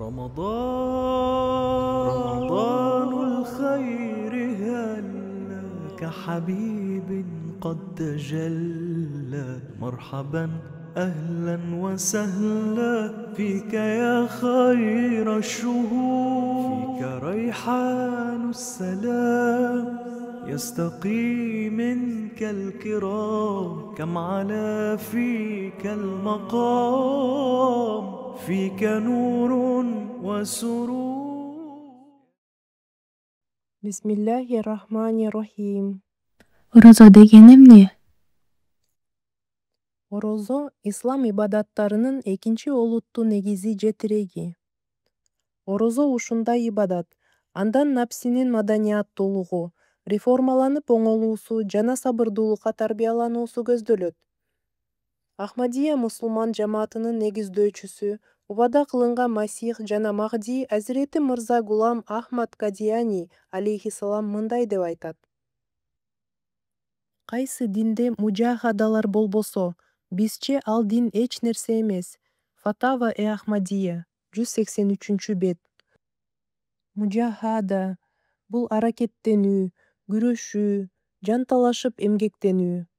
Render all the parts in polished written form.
رمضان الخير هلا كحبيب قد تجلى مرحبا أهلا وسهلا فيك يا خير الشهور فيك ريحان السلام يستقي منك الكرام كم علا فيك المقام فيك نور وسرور. Bismillahirrahmanirrahim. Орозо деген эмне? Орозо ислам ибадаттарынын экинчи олуттуу негизи же тиреги. Орозо ушундай ибадат. Андан напсинин маданияттуулугу, реформаланып оңолуусу жана сабырдуулукка тарбиялануусу көздөлөт. Ахмадия мусулман жамаатынын негиздөөчүсү, убада кылынган Масих жана Махди Азирети Мырза Гулам Ахмад Кадияни алейхиссалам мындай деп айтат. Кайсы динде мужахадалар болбосо, бизче ал дин эч нерсе эмес. Фатава Ахмадия, 183-бет. Мужахада — бул аракеттенүү, күрөшүү, жанталашып эмгектенүү,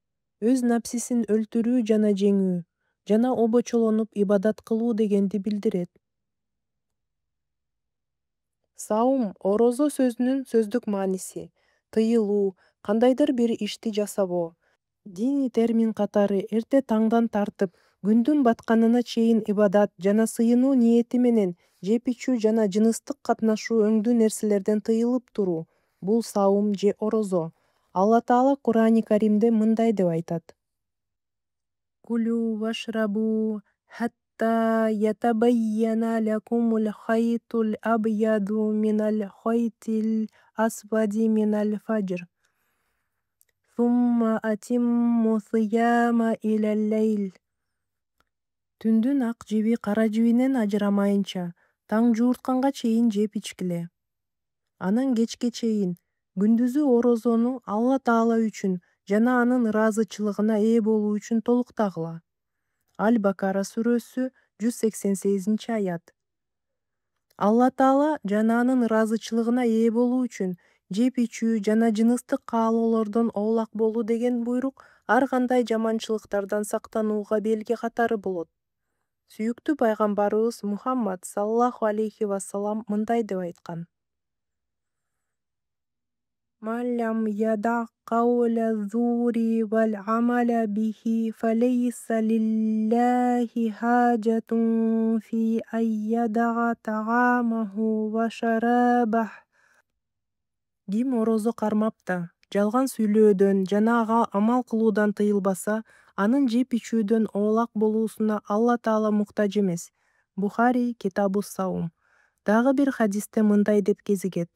өз напсисин өлтүрүү жана жеңүү, жана обочолонуп ибадат кылуу дегенди билдирет. Саум — орозо сөзүнүн сөздүк мааниси, тыйылуу, кандайдыр бир ишти жасабоо. Диний термин катары эрте таңдан тартып, күндүн батканына чейин ибадат жана сыйынуу ниети менен жеп ичүү жана жыныстык катнашуу өңдүү нерселерден тыйылып туруу — бул саум же орозо. Алла Таала Кур'ани Каримде мындай деп айтат: Кулу вашрабу хатта ятабайяна лакумул хайтул абьяду минал хайтил асвади минал фаджр. Сумма атимму сияма илал лейл. Түндүн ак жиби кара жибинен ажырамайынча, таң жууртканга чейин жеп ичкиле. Анан кечке чейин, күндүзү орозону Алла Таала үчүн жана анын ыраазычылыгына ээ болуу үчүн толуктагыла. Аль-Бакара сүрөсү 188-аят. Алла Таала жана анын ыраазычылыгына ээ болуу үчүн жеп ичүү жана жыныстык каалоолордон оолак болуу деген буйрук ар кандай жаманчылыктардан сактанууга белги катары болот. Сүйүктүү пайгамбарыбыз Мухаммад саллаллаху алейхи вассалам мындай деп айткан: Ман лам яда кауля зури вал амаля бихи фалейса лиллахи хаджатун фи айядага тагамаху ва шарабах. Ким орозо кармапта, жалган сүйлөөдөн жана ага амал кылуудан тыйылбаса, анын жеп ичүүдөн оолак болуусуна Алла Таала муктаж эмес. Бухари, Китабус Саум. Дагы бир хадисте мындай деп кезигет: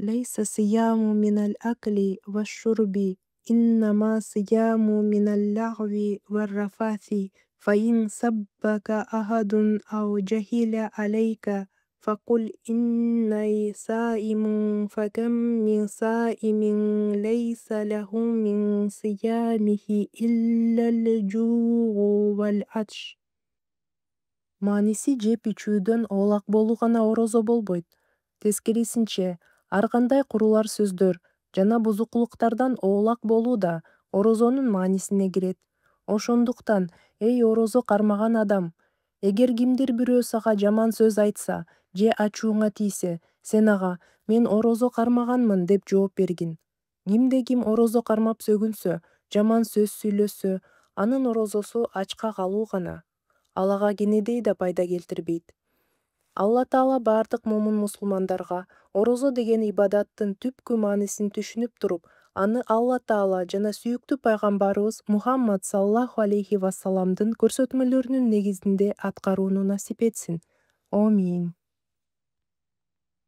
Лейса сияму минал акли ва шурби, иннама сияму минал лахви ва рафаси, фаин саббака ахадун ау джахиля алейка, факул иннай саимун факам мин саимин лейса лаху мин сиямихи иллал жуу вал атш. Мааниси жеп ичүүдөн оолак болуу гана орозо болбойт. Тескерисинче, ар кандай курулар сөздөр жана бузукулуктардан оолак болуу да орозонун маанисине кирет. Ошондуктан, эй орозо кармаган адам, эгер кимдир бирөө сага жаман сөз айтса же ачууңа тийсе, сен ага «Мен орозо кармаганмын» деп жооп бергин. Кимде-ким орозо кармап сөгүнсө, жаман сөз сүйлөсө, анын орозосу ачка калуу гана. Ал ага кенедей да пайда келтирбейт. Алла Таала бардык момун мусулмандарга орозо деген ибадаттын түпкү маанисин түшүнүп туруп, аны Алла Таала жана сүйүктүү пайгамбарыбыз Мухаммад саллаллаху алейхи вассаламдын көрсөтмөлөрүнүн негизинде аткарууну насип этсин. Амин.